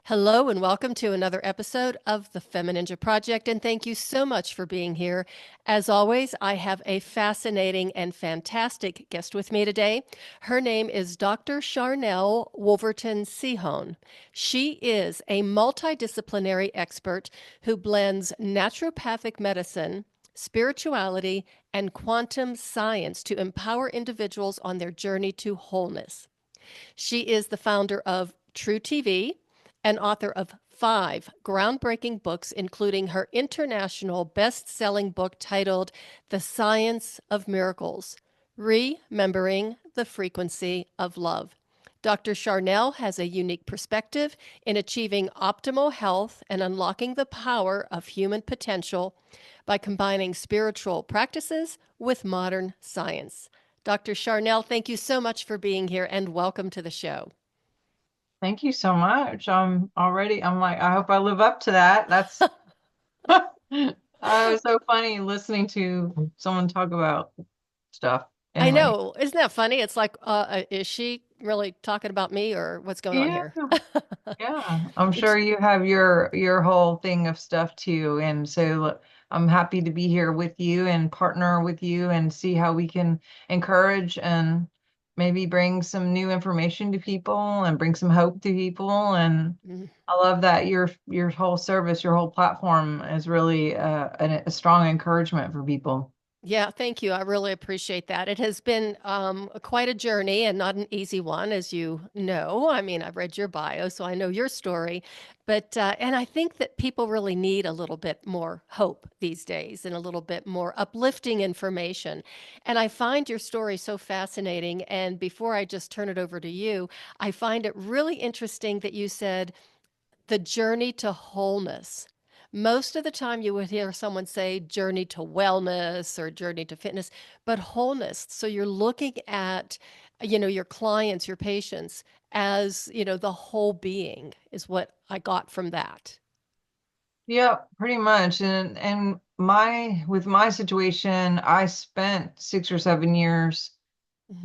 Hello and welcome to another episode of the FemiNinja Project, and thank you so much for being here. As always, I have a fascinating and fantastic guest with me today. Her name is Dr. Sharnael Wolverton Sehon. She is a multidisciplinary expert who blends naturopathic medicine, spirituality, and quantum science to empower individuals on their journey to wholeness. She is the founder of True TV and author of 5 groundbreaking books, including her international best-selling book titled The Science of Miracles: Remembering the Frequency of Love. Dr. Sharnael has a unique perspective in achieving optimal health and unlocking the power of human potential by combining spiritual practices with modern science. Dr. Sharnael, thank you so much for being here and welcome to the show. Thank you so much. I'm like, I hope I live up to that. That's it was so funny listening to someone talk about stuff. I Anyway, know. Isn't that funny? It's like, is she really talking about me or what's going on yeah, here? yeah. I'm It's sure you have your whole thing of stuff too. And so I'm happy to be here with you and partner with you and see how we can encourage and maybe bring some new information to people and bring some hope to people. And I love that your whole service, your whole platform is really a strong encouragement for people. Yeah, thank you. I really appreciate that. It has been quite a journey and not an easy one, as you know. I mean, I've read your bio, so I know your story. But, and I think that people really need a little bit more hope these days and a little bit more uplifting information. And I find your story so fascinating. And before I just turn it over to you, I find it really interesting that you said, the journey to wholeness. Most of the time, you would hear someone say journey to wellness or journey to fitness, but wholeness. So you're looking at, your clients, your patients as, the whole being is what I got from that. Yeah, pretty much. And my with my situation, I spent 6 or 7 years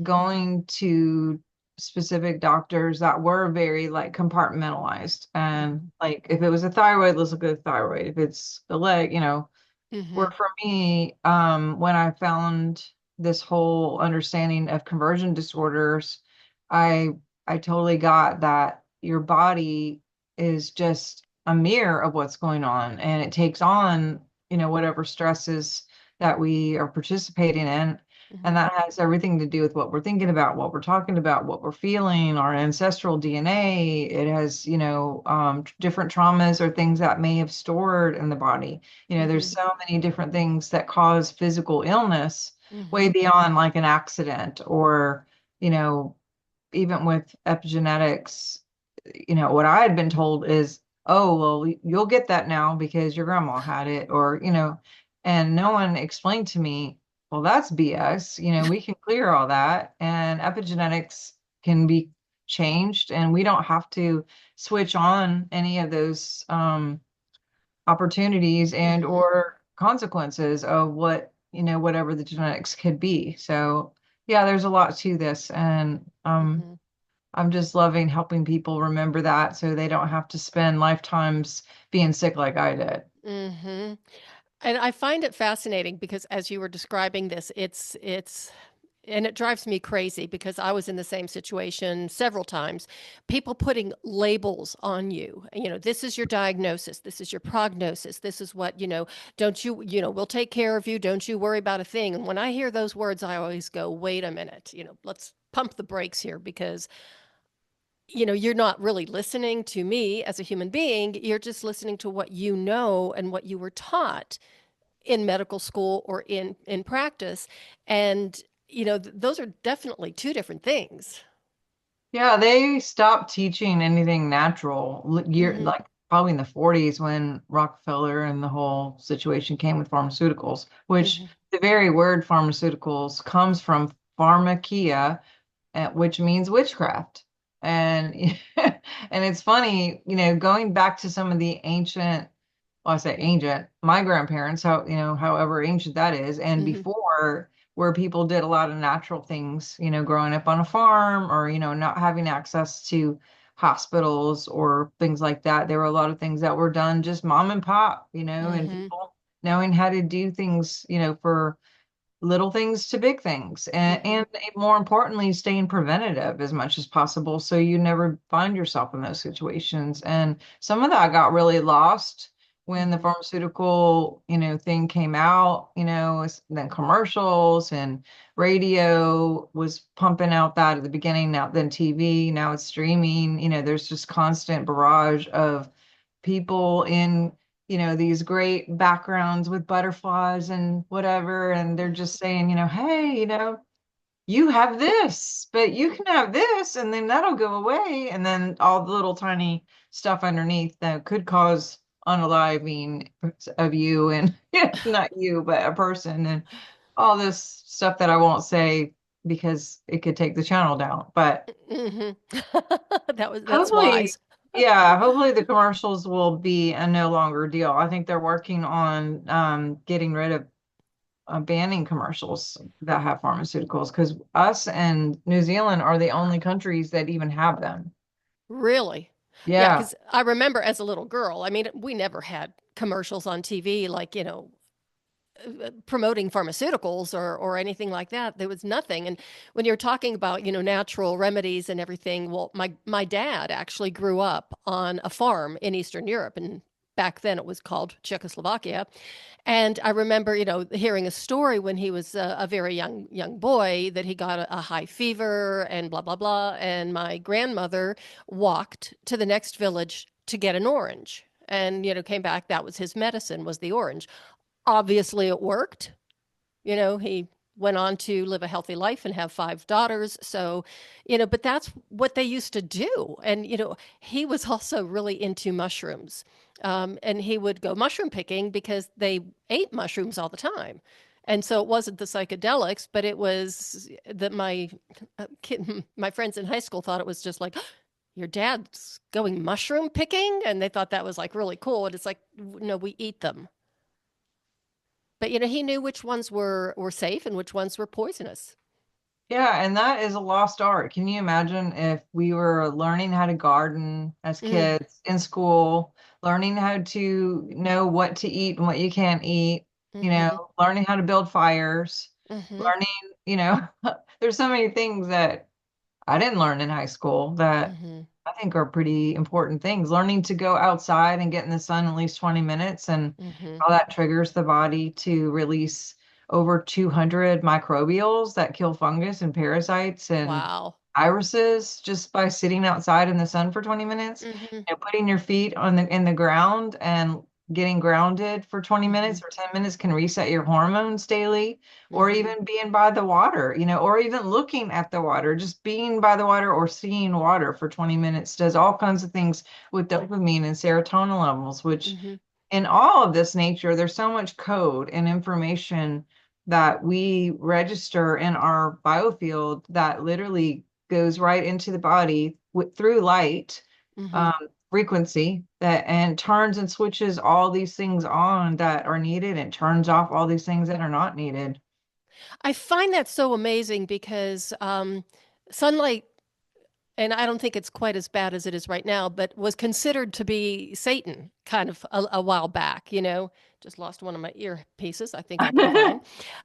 going to specific doctors that were very like compartmentalized. And like if it was a thyroid, let's look at the thyroid. If it's the leg, Mm-hmm. where for me, when I found this whole understanding of conversion disorders, I I totally got that your body is just a mirror of what's going on, and it takes on, whatever stresses that we are participating in. And Mm-hmm. that has everything to do with what we're thinking about, what we're talking about, what we're feeling, our ancestral DNA. It has, different traumas or things that may have stored in the body. There's Mm-hmm. so many different things that cause physical illness way Mm-hmm. beyond like an accident or, you know, even with epigenetics, what I had been told is, oh, well, you'll get that now because your grandma had it, or, and no one explained to me, well, that's BS. We can clear all that, and epigenetics can be changed, and we don't have to switch on any of those opportunities and Mm-hmm. or consequences of whatever the genetics could be. So yeah, there's a lot to this, and Mm-hmm. I'm just loving helping people remember that so they don't have to spend lifetimes being sick like I did. Mm-hmm. And I find it fascinating because as you were describing this, it's and it drives me crazy because I was in the same situation several times. People putting labels on you. This is your diagnosis, this is your prognosis, this is what, don't you, we'll take care of you, don't you worry about a thing. And when I hear those words, I always go, wait a minute, let's pump the brakes here because you're not really listening to me as a human being. You're just listening to what you know and what you were taught in medical school or in practice. And those are definitely two different things. Yeah, they stopped teaching anything natural Hmm. like probably in the 40s when Rockefeller and the whole situation came with pharmaceuticals, which Hmm. the very word pharmaceuticals comes from pharmakia, which means witchcraft. And and it's funny, going back to some of the ancient, well, I say ancient, my grandparents, however ancient that is, and Hmm. before, where people did a lot of natural things, growing up on a farm or, not having access to hospitals or things like that. There were a lot of things that were done just mom and pop, and Mm-hmm. people knowing how to do things, for little things to big things. Mm-hmm. And more importantly, staying preventative as much as possible so you never find yourself in those situations. And some of that got really lost when the Mm-hmm. pharmaceutical, thing came out, then commercials and radio was pumping out that at the beginning, now then TV, now it's streaming, there's just constant barrage of people in these great backgrounds with butterflies and whatever. And they're just saying, hey, you have this, but you can have this, and then that'll go away. And then all the little tiny stuff underneath that could cause unaliving of you and not you, but a person, and all this stuff that I won't say because it could take the channel down. But Mm-hmm. That's hopefully, wise. yeah, hopefully the commercials will be a no longer deal. I think they're working on getting rid of banning commercials that have pharmaceuticals because us and New Zealand are the only countries that even have them. Really? Yeah, Yeah. because I remember as a little girl, I mean, we never had commercials on TV like, promoting pharmaceuticals or anything like that. There was nothing. And when you're talking about, natural remedies and everything, well, my dad actually grew up on a farm in Eastern Europe, and back then it was called Czechoslovakia. And I remember, hearing a story when he was a very young boy that he got a high fever and blah blah blah. And my grandmother walked to the next village to get an orange, and came back. That was his medicine, was the orange. Obviously, it worked. He went on to live a healthy life and have 5 daughters. So, but that's what they used to do. And, he was also really into mushrooms. And he would go mushroom picking because they ate mushrooms all the time. And so it wasn't the psychedelics, but it was that my friends in high school thought it was just like, your dad's going mushroom picking. And they thought that was like really cool. And it's like, no, we eat them. But he knew which ones were safe and which ones were poisonous. Yeah, and that is a lost art. Can you imagine if we were learning how to garden as Mm, kids in school, learning how to know what to eat and what you can't eat, mm-hmm, learning how to build fires, mm-hmm, learning, there's so many things that I didn't learn in high school that mm-hmm, I think are pretty important things. Learning to go outside and get in the sun at least 20 minutes and mm-hmm. how that triggers the body to release over 200 microbials that kill fungus and parasites and Wow. irises just by sitting outside in the sun for 20 minutes Mm-hmm, and putting your feet on the in the ground and getting grounded for 20 mm-hmm, minutes or 10 minutes can reset your hormones daily, or mm-hmm, even being by the water, or even looking at the water, just being by the water or seeing water for 20 minutes does all kinds of things with dopamine and serotonin levels, which mm-hmm. in all of this nature, there's so much code and information that we register in our biofield that literally goes right into the body through light Mm-hmm. um, frequency that and turns and switches all these things on that are needed and turns off all these things that are not needed. I find that so amazing because sunlight, and I don't think it's quite as bad as it is right now, but was considered to be Satan kind of a while back, Just lost one of my earpieces. I think I'll be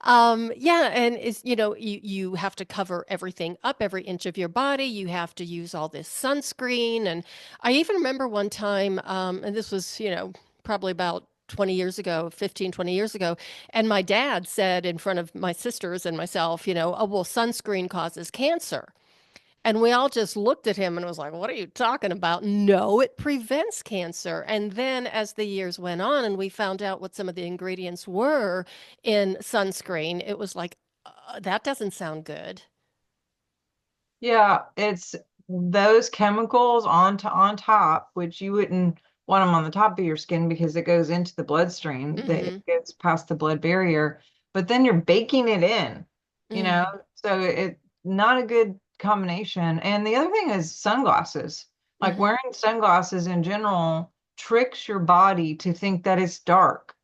fine. Yeah, and you have to cover everything up, every inch of your body. You have to use all this sunscreen. And I even remember one time, and this was, probably about 20 years ago, 15, 20 years ago. And my dad said in front of my sisters and myself, oh, well, sunscreen causes cancer. And we all just looked at him and was like, what are you talking about? No, it prevents cancer. And then as the years went on and we found out what some of the ingredients were in sunscreen, it was like, that doesn't sound good. Yeah, it's those chemicals on top, which you wouldn't want them on the top of your skin because it goes into the bloodstream, that Mm-hmm. it gets past the blood barrier, but then you're baking it in, Mm-hmm. so it not a good combination. And the other thing is sunglasses. Like wearing sunglasses in general tricks your body to think that it's dark.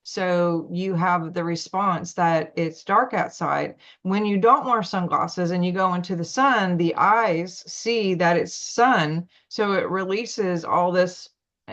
So you have the response that it's dark outside. When you don't wear sunglasses and you go into the sun, the eyes see that it's sun. So it releases all this,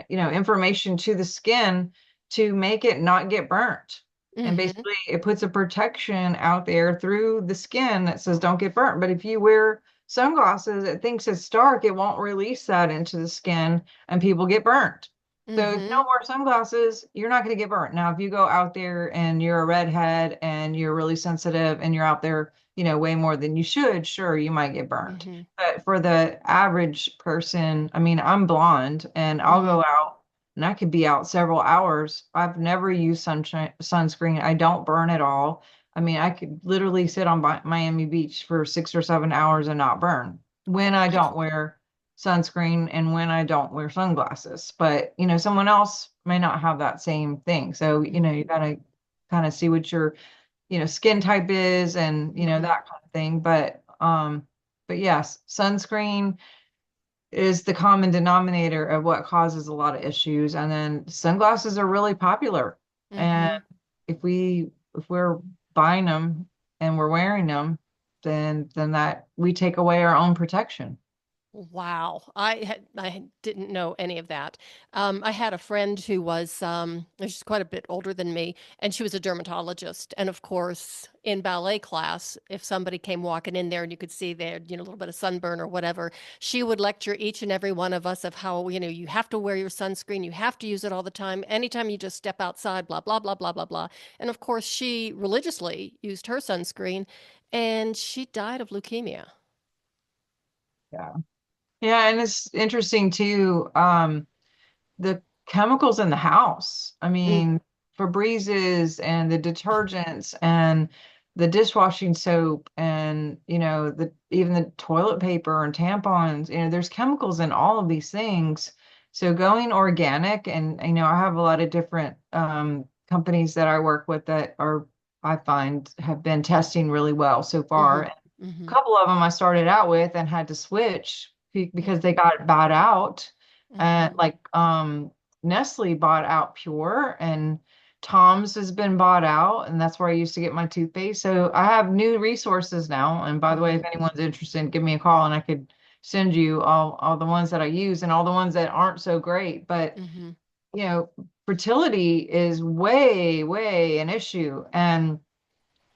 information to the skin to make it not get burnt. And Mm-hmm. basically, it puts a protection out there through the skin that says don't get burnt. But if you wear sunglasses, it thinks it's dark, it won't release that into the skin and people get burnt. So if you Mm-hmm. don't wear sunglasses, you're not going to get burnt. Now, if you go out there and you're a redhead and you're really sensitive and you're out there, way more than you should, sure, you might get burnt. Mm-hmm. But for the average person, I mean, I'm blonde and I'll Mm-hmm. go out and I could be out several hours. I've never used sunscreen. I don't burn at all. I mean, I could literally sit on Miami Beach for 6 or 7 hours and not burn when I don't wear sunscreen and when I don't wear sunglasses. But, someone else may not have that same thing. So, you gotta kind of see what your, skin type is and, Mm-hmm. that kind of thing. But yes, sunscreen is the common denominator of what causes a lot of issues. And then sunglasses are really popular. And Mm-hmm. if we're buying them and we're wearing them, then that we take away our own protection. Wow, I didn't know any of that. I had a friend who was she's quite a bit older than me, and she was a dermatologist. And of course, in ballet class, if somebody came walking in there and you could see their, a little bit of sunburn or whatever, she would lecture each and every one of us of how, you have to wear your sunscreen, you have to use it all the time. Anytime you just step outside, blah blah blah blah blah blah. And of course, she religiously used her sunscreen, and she died of leukemia. Yeah. Yeah, and it's interesting too, the chemicals in the house. I Mm, mean, Febrezes and the detergents and the dishwashing soap and, the even the toilet paper and tampons, there's chemicals in all of these things. So going organic and, I have a lot of different companies that I work with that I find have been testing really well so far. mm-hmm, A mm-hmm, couple of them I started out with and had to switch because they got bought out. And mm-hmm. like Nestle bought out Pure and Tom's has been bought out, and that's where I used to get my toothpaste. So I have new resources now. And by the way, Mm-hmm. if anyone's interested, give me a call and I could send you all the ones that I use and all the ones that aren't so great. But Mm-hmm. you know, fertility is way, way an issue. And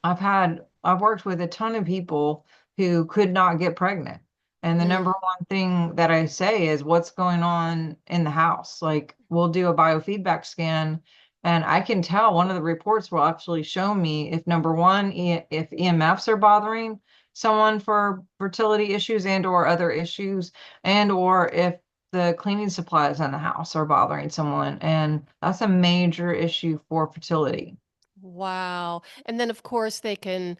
I've worked with a ton of people who could not get pregnant. And the number Mm. one thing that I say is what's going on in the house. Like we'll do a biofeedback scan and I can tell one of the reports will actually show me if number one, if EMFs are bothering someone for fertility issues and or other issues and or if the cleaning supplies in the house are bothering someone. And that's a major issue for fertility. Wow. And then, of course, they can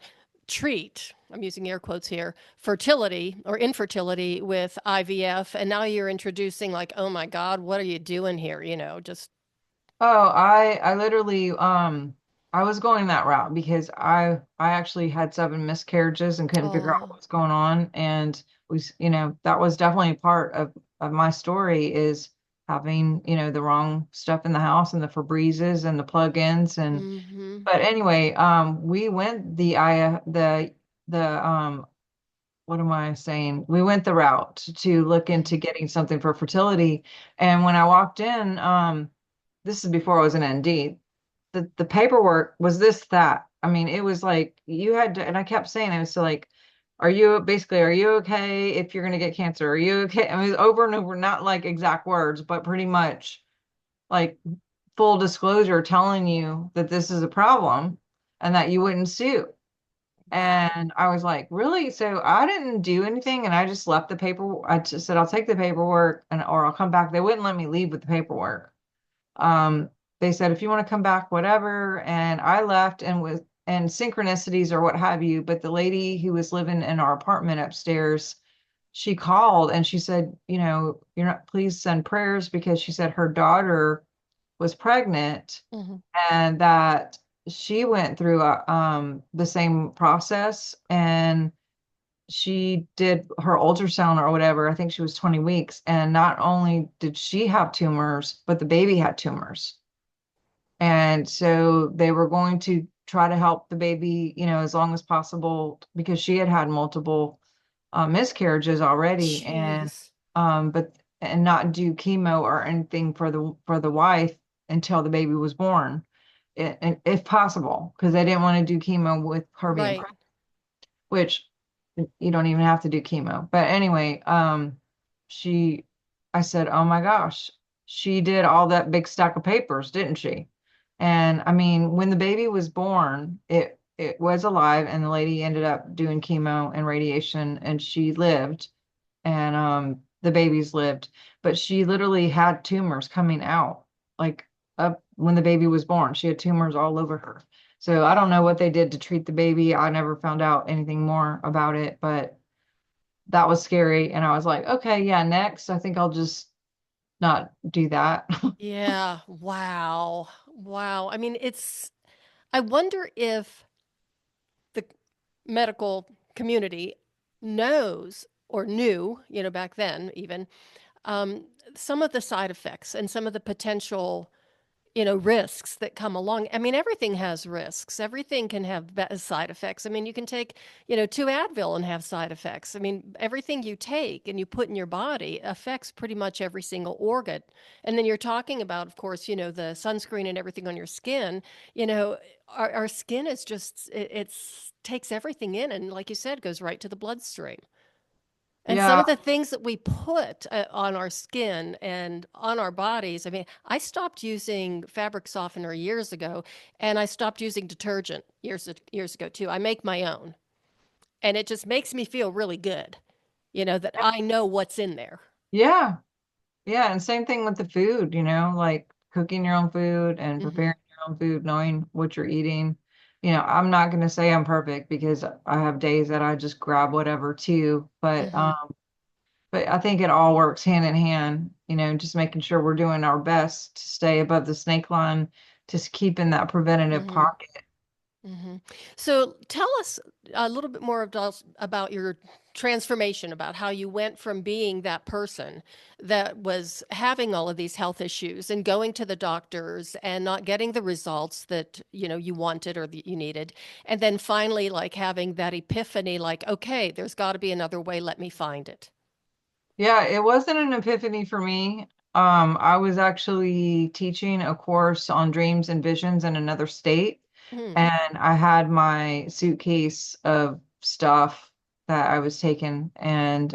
treat, I'm using air quotes here, fertility or infertility with IVF. And now you're introducing, like, oh my God, what are you doing here? Just, Oh, I literally I was going that route because I actually had 7 miscarriages and couldn't figure out oh, what's going on. And that was definitely part of my story is having, the wrong stuff in the house and the Febrezes and the plug-ins and mm-hmm, but anyway, we went the what am I saying? We went the route to look mm-hmm, into getting something for fertility. And when I walked in, this is before I was an ND, the paperwork was this, that. I mean, it was like you had to, and I kept saying, I was like, are you okay if you're going to get cancer? Are you okay? I mean, over and over, not like exact words, but pretty much like full disclosure telling you that this is a problem and that you wouldn't sue. wow. And I was like, really? So I didn't do anything and I just left the paper. I just said, I'll take the paperwork and or I'll come back. They wouldn't let me leave with the paperwork. Um, they said, if you want to come back, whatever. And I left and synchronicities or what have you. But the lady who was living in our apartment upstairs, she called and she said, you're not, please send prayers because she said her daughter was pregnant Mm-hmm, and that she went through the same process and she did her ultrasound or whatever. I think she was 20 weeks. And not only did she have tumors, but the baby had tumors. And so they were going to try to help the baby, as long as possible because she had had multiple miscarriages already, and Jeez. but and not do chemo or anything for the wife until the baby was born, if possible, because they didn't want to do chemo with her being Right. pregnant, which you don't even have to do chemo. But anyway, she, I said, oh my gosh, she did all that big stack of papers, didn't she? And I mean, when the baby was born, it was alive, and the lady ended up doing chemo and radiation, and she lived, and the babies lived, but she literally had tumors coming out, like up when the baby was born. She had tumors all over her. So I don't know what they did to treat the baby. I never found out anything more about it, but that was scary. And I was like, okay, yeah, next, I think I'll just not do that. Yeah. Wow. Wow. I mean, I wonder if the medical community knows or knew, back then even, um, some of the side effects and some of the potential, risks that come along. I mean, everything has risks. Everything can have side effects. I mean, you can take, two Advil and have side effects. I mean, everything you take and you put in your body affects pretty much every single organ. And then you're talking about, of course, the sunscreen and everything on your skin. You know, our skin is just, it's takes everything in, and like you said, goes right to the bloodstream. And some Yeah, of the things that we put on our skin and on our bodies, I mean, I stopped using fabric softener years ago, and I stopped using detergent years ago too. I make my own, and it just makes me feel really good, that I know what's in there. yeah, yeah. And same thing with the food, like cooking your own food and Hmm. preparing your own food, knowing what you're eating. I'm not going to say I'm perfect because I have days that I just grab whatever too, Hmm. but I think it all works hand in hand, just making sure we're doing our best to stay above the snake line, just keeping that preventative Hmm. pocket. Hmm. So tell us a little bit more about your transformation, about how you went from being that person that was having all of these health issues and going to the doctors and not getting the results that you wanted or that you needed, and then finally like having that epiphany, like, okay, there's got to be another way. Let me find it. Yeah, it wasn't an epiphany for me. I was actually teaching a course on dreams and visions in another state, Hmm. and I had my suitcase of stuff that I was taking, and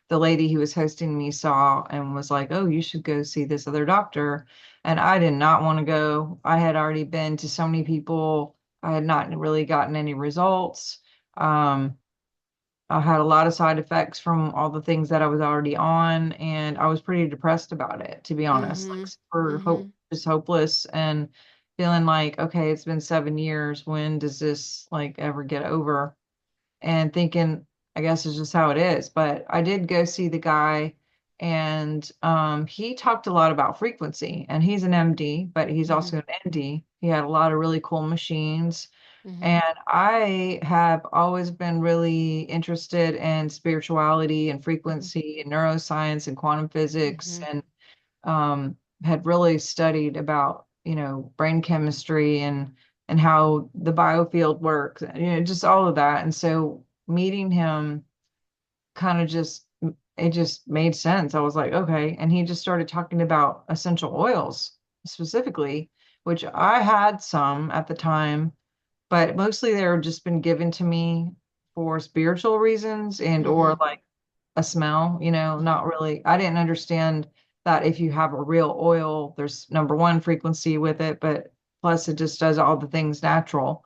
the lady who was hosting me saw and was like, "Oh, you should go see this other doctor." And I did not want to go. I had already been to so many people. I had not really gotten any results. Um, I had a lot of side effects from all the things that I was already on, and I was pretty depressed about it, to be honest. Like Hmm. super Hmm. just hopeless and feeling like, okay, it's been 7 years. When does this like ever get over? And thinking, I guess it's just how it is. But I did go see the guy, and he talked a lot about frequency, and he's an MD, but he's Hmm. also an ND. He had a lot of really cool machines. Hmm. And I have always been really interested in spirituality and Hmm. frequency and neuroscience and quantum physics, Hmm. and had really studied about, brain chemistry and how the biofield works, just all of that. And so meeting him kind of just it just made sense. I was like, okay. And he just started talking about essential oils specifically, which I had some at the time, but mostly they're just been given to me for spiritual reasons and or Hmm. like a smell, Hmm. not really. I didn't understand that if you have a real oil, there's number one frequency with it, but plus it just does all the things natural,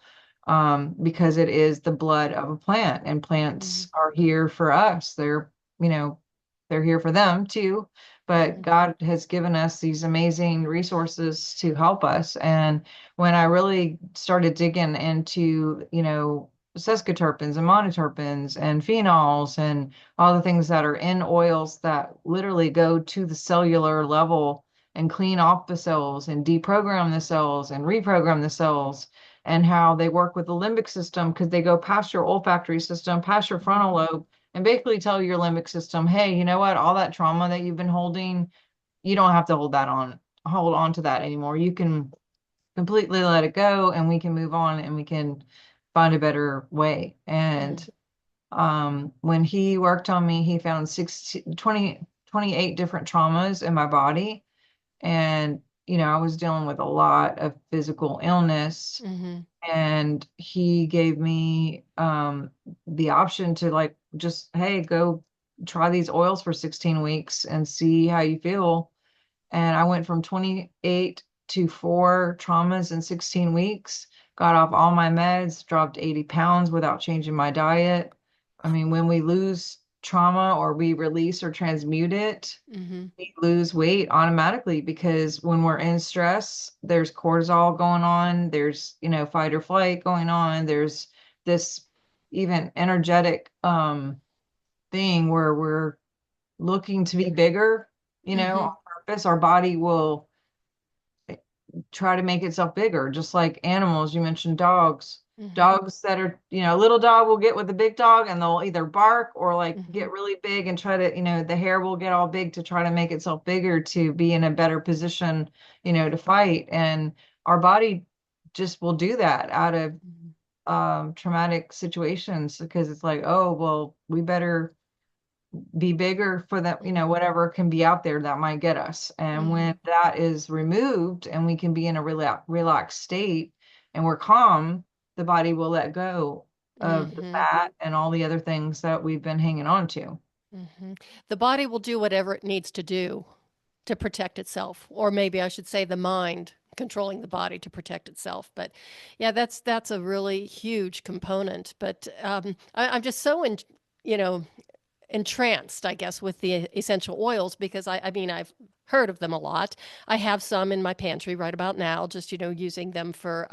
because it is the blood of a plant, and Hmm. plants are here for us. You know, they're here for them too. But Hmm. God has given us these amazing resources to help us. And when I really started digging into, sesquiterpenes and monoterpenes and phenols and all the things that are in oils that literally go to the cellular level and clean off the cells and deprogram the cells and reprogram the cells, and how they work with the limbic system because they go past your olfactory system, past your frontal lobe, and basically tell your limbic system, hey, you know what? All that trauma that you've been holding, you don't have to hold on to that anymore. You can completely let it go and we can move on and we can find a better way. Mm-hmm. And when he worked on me, he found 28 different traumas in my body. And, I was dealing with a lot of physical illness. Mm-hmm. And he gave me the option to like just, hey, go try these oils for 16 weeks and see how you feel. And I went from 28 to 4 traumas in 16 weeks, got off all my meds, dropped 80 pounds without changing my diet. I mean, when we lose trauma or we release or transmute it, Mm-hmm. we lose weight automatically because when we're in stress, there's cortisol going on, there's, fight or flight going on, there's this even energetic thing where we're looking to be bigger, Mm-hmm. on purpose. Our body will try to make itself bigger, just like animals. You mentioned dogs. Mm-hmm. Dogs that are, a little dog will get with a big dog and they'll either bark or like Mm-hmm. get really big and try to, the hair will get all big to try to make itself bigger to be in a better position, to fight. And our body just will do that out of traumatic situations because it's like, oh, well, we better be bigger for that, Mm-hmm. whatever can be out there that might get us. And Mm-hmm. when that is removed and we can be in a relaxed state and we're calm, the body will let go of the Mm-hmm. fat and all the other things that we've been hanging on to. Mm-hmm. The body will do whatever it needs to do to protect itself, or maybe I should say the mind controlling the body to protect itself. But yeah, that's a really huge component. But I'm just so you know entranced, I guess, with the essential oils because I mean I've heard of them a lot. I have some in my pantry right about now, just using them for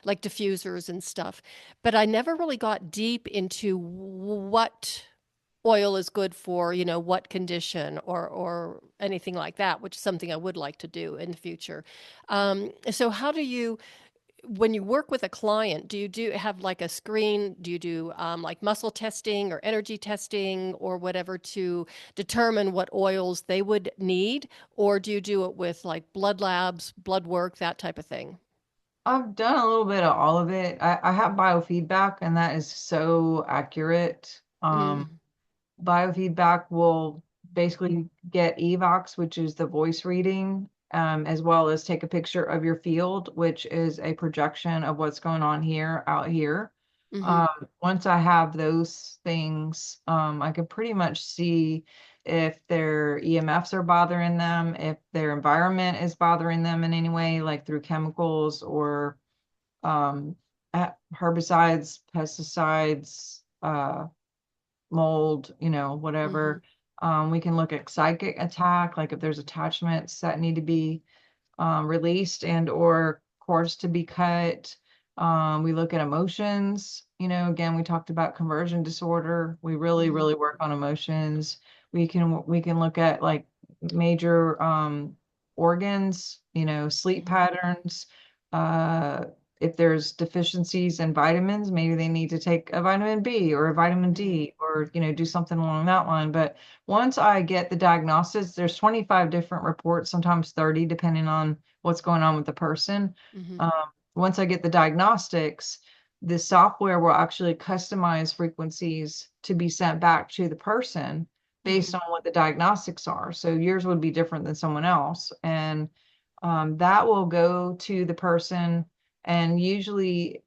like diffusers and stuff. But I never really got deep into what oil is good for, what condition or anything like that, which is something I would like to do in the future. So how do you, when you work with a client, do you have like a screen? Do you do like muscle testing or energy testing or whatever to determine what oils they would need? Or do you do it with like blood labs, blood work, that type of thing? I've done a little bit of all of it. I have biofeedback, and that is so accurate. Mm, Biofeedback will basically get evox, which is the voice reading, as well as take a picture of your field, which is a projection of what's going on here, out here. mm-hmm, Once I have those things, I can pretty much see if their EMFs are bothering them, if their environment is bothering them in any way, like through chemicals or um, herbicides, pesticides, mold, mm-hmm, whatever. We can look at psychic attack, like if there's attachments that need to be released and or cords to be cut. We look at emotions. Again, we talked about conversion disorder. We really, mm-hmm, really work on emotions. We can look at like major organs, sleep mm-hmm, patterns. Uh, if there's deficiencies in vitamins, maybe they need to take a vitamin B or a vitamin mm-hmm, D or, do something along that line. But once I get the diagnosis, there's 25 different reports, sometimes 30, depending on what's going on with the person. mm-hmm, Um, Once I get the diagnostics, the software will actually customize frequencies to be sent back to the person based mm-hmm, on what the diagnostics are. So yours would be different than someone else. And that will go to the person, and usually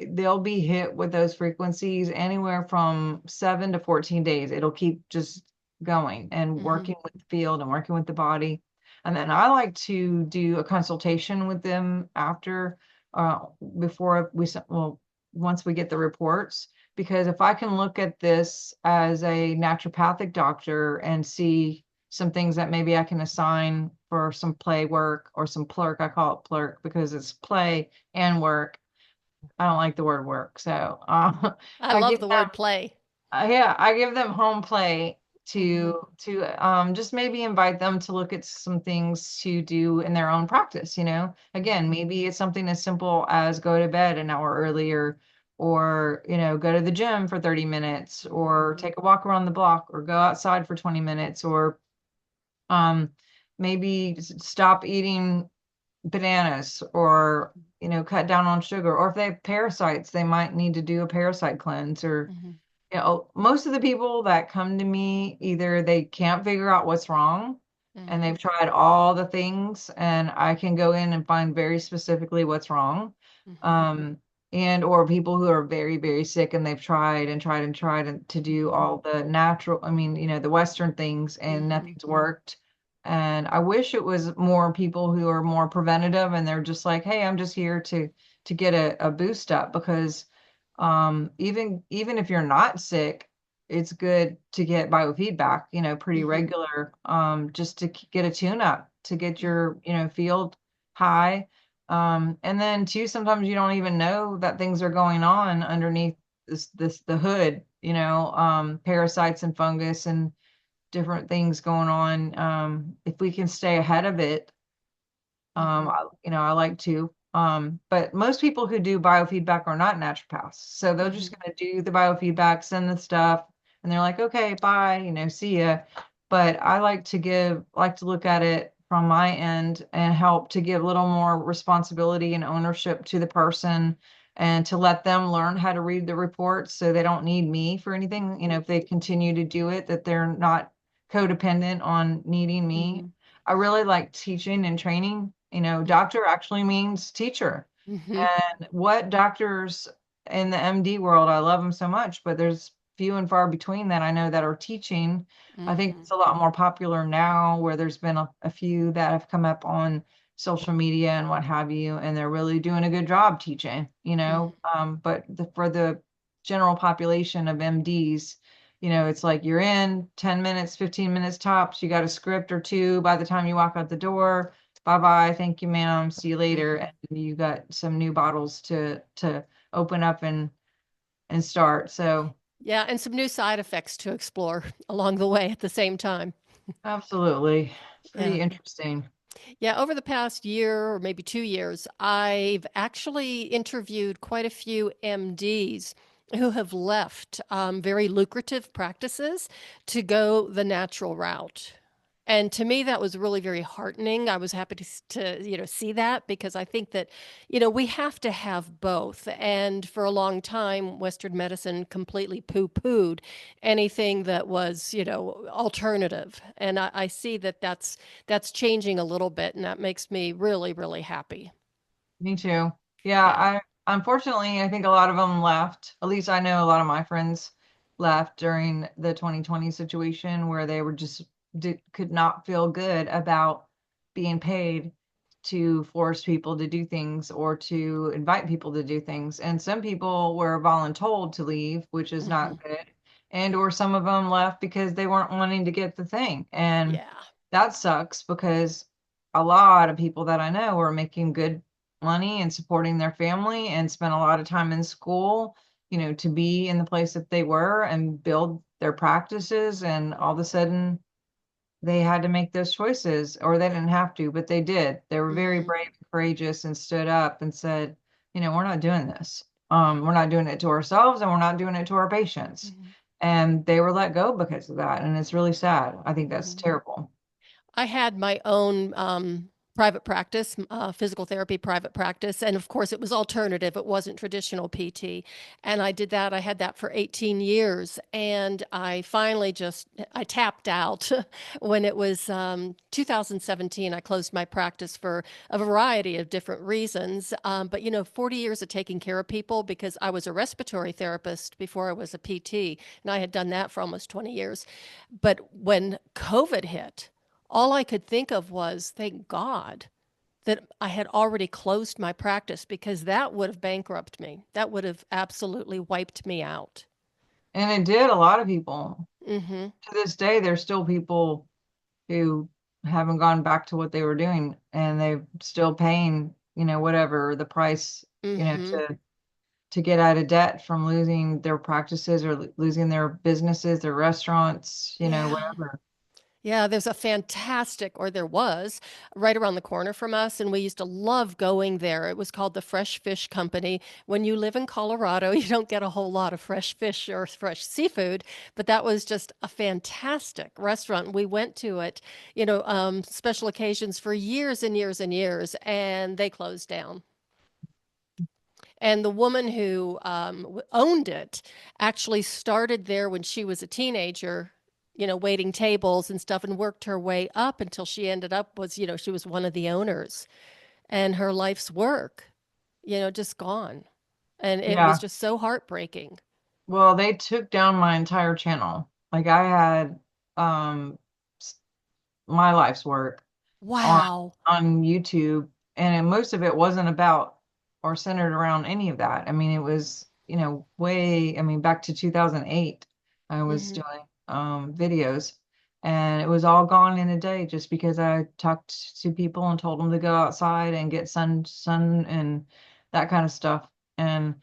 they'll be hit with those frequencies anywhere from 7 to 14 days. It'll keep just going and mm-hmm, working with the field and working with the body. And then I like to do a consultation with them after, uh, before well, once we get the reports, because if I can look at this as a naturopathic doctor and see some things that maybe I can assign for some play work or some plurk, I call it plurk because it's play and work. I don't like the word work. So I I love give the them, word play. yeah, I give them home play Mm-hmm, to just maybe invite them to look at some things to do in their own practice. Again, maybe it's something as simple as go to bed an hour earlier, or go to the gym for 30 minutes, or mm-hmm, take a walk around the block, or go outside for 20 minutes, or um maybe stop eating bananas, or, cut down on sugar. Or if they have parasites, they might need to do a parasite cleanse. Or, Mhm. most of the people that come to me, either they can't figure out what's wrong and Mhm. they've tried all the things, and I can go in and find very specifically what's wrong. Mhm. Um, and or people who are very, very sick, and they've tried and tried and tried to do Mhm. all the natural, I mean, the Western things, and Mhm. nothing's worked. And I wish it was more people who are more preventative, and they're just like, hey, I'm just here to get a boost up, because even if you're not sick, it's good to get biofeedback, pretty Mhm. regular, just to get a tune up, to get Mhm. your, field high. And then too, sometimes you don't even know that things are going on underneath the hood, parasites and fungus and different things going on. If we can stay ahead of it, Mhm. I like to. But most people who do biofeedback are not naturopaths. So they're just Mhm. going to do the biofeedback, send the stuff, and they're like, okay, bye, see ya. But I like to look at it from my end and help to give a little more responsibility and ownership to the person, and to let them learn how to read the reports so they don't need me for anything. If they continue to do it, that they're not codependent on needing me. Mhm. I really like teaching and training. Mhm. Doctor actually means teacher. Mhm. And what doctors in the MD world, I love them so much, but there's few and far between that I know that are teaching. I think Mhm. it's a lot more popular now, where there's been a few that have come up on social media and what have you, and they're really doing a good job teaching, Mhm. but for the general population of MDs, it's like you're in 10 minutes, 15 minutes tops. You got a script or two by the time you walk out the door. Bye bye. Thank you, ma'am. See you later. Mhm. And you got some new bottles to open up and start. So Yeah, and some new side effects to explore along the way at the same time. absolutely. Yeah. Pretty interesting. Yeah, over the past year or maybe 2 years, I've actually interviewed quite a few MDs who have left very lucrative practices to go the natural route. And to me, that was really very heartening. I was happy to see that, because I think that, we have to have both. And for a long time, Western medicine completely poo-pooed anything that was, alternative. And I see that that's changing a little bit, and that makes me really, really happy. Me too. Yeah, Yeah. unfortunately, I think a lot of them left. At least I know a lot of my friends left during the 2020 situation, where they were just could not feel good about being paid to force people to do things, or to invite people to do things. And some people were voluntold to leave, which is Hmm. not good. And or some of them left because they weren't wanting to get the thing. And Yeah. that sucks, because a lot of people that I know are making good money and supporting their family, and spent a lot of time in school, to be in the place that they were and build their practices. And all of a sudden they had to make those choices, or they didn't have to, but they did. They were very Hmm. brave and courageous, and stood up and said, we're not doing this. We're not doing it to ourselves, and we're not doing it to our patients. Hmm. And they were let go because of that. And it's really sad. I think that's Hmm. terrible. I had my own private practice, physical therapy private practice, and of course it was alternative. It wasn't traditional PT, and I did that. I had that for 18 years, and I finally just I tapped out when it was 2017. I closed my practice for a variety of different reasons, but 40 years of taking care of people, because I was a respiratory therapist before I was a PT, and I had done that for almost 20 years. But when COVID hit, all I could think of was, thank God that I had already closed my practice, because that would have bankrupted me. That would have absolutely wiped me out. And it did a lot of people. Mm-hmm. To this day, there's still people who haven't gone back to what they were doing, and they're still paying, whatever the price, Mm-hmm. to get out of debt from losing their practices, or losing their businesses, their restaurants, Yeah. whatever. Yeah, there's a fantastic, or there was, right around the corner from us, and we used to love going there. It was called the Fresh Fish Company. When you live in Colorado, you don't get a whole lot of fresh fish or fresh seafood, but that was just a fantastic restaurant. We went to it, special occasions for years and years and years, and they closed down. And the woman who owned it actually started there when she was a teenager, waiting tables and stuff, and worked her way up until she ended up she was one of the owners, and her life's work, just gone. And it was Yeah. just so heartbreaking. Well, they took down my entire channel. Like I had um s- my life's work on Wow. YouTube, and most of it wasn't about or centered around any of that. I mean, it was, I mean, back to 2008, I was Hmm. doing videos, and it was all gone in a day just because I talked to people and told them to go outside and get sun and that kind of stuff. And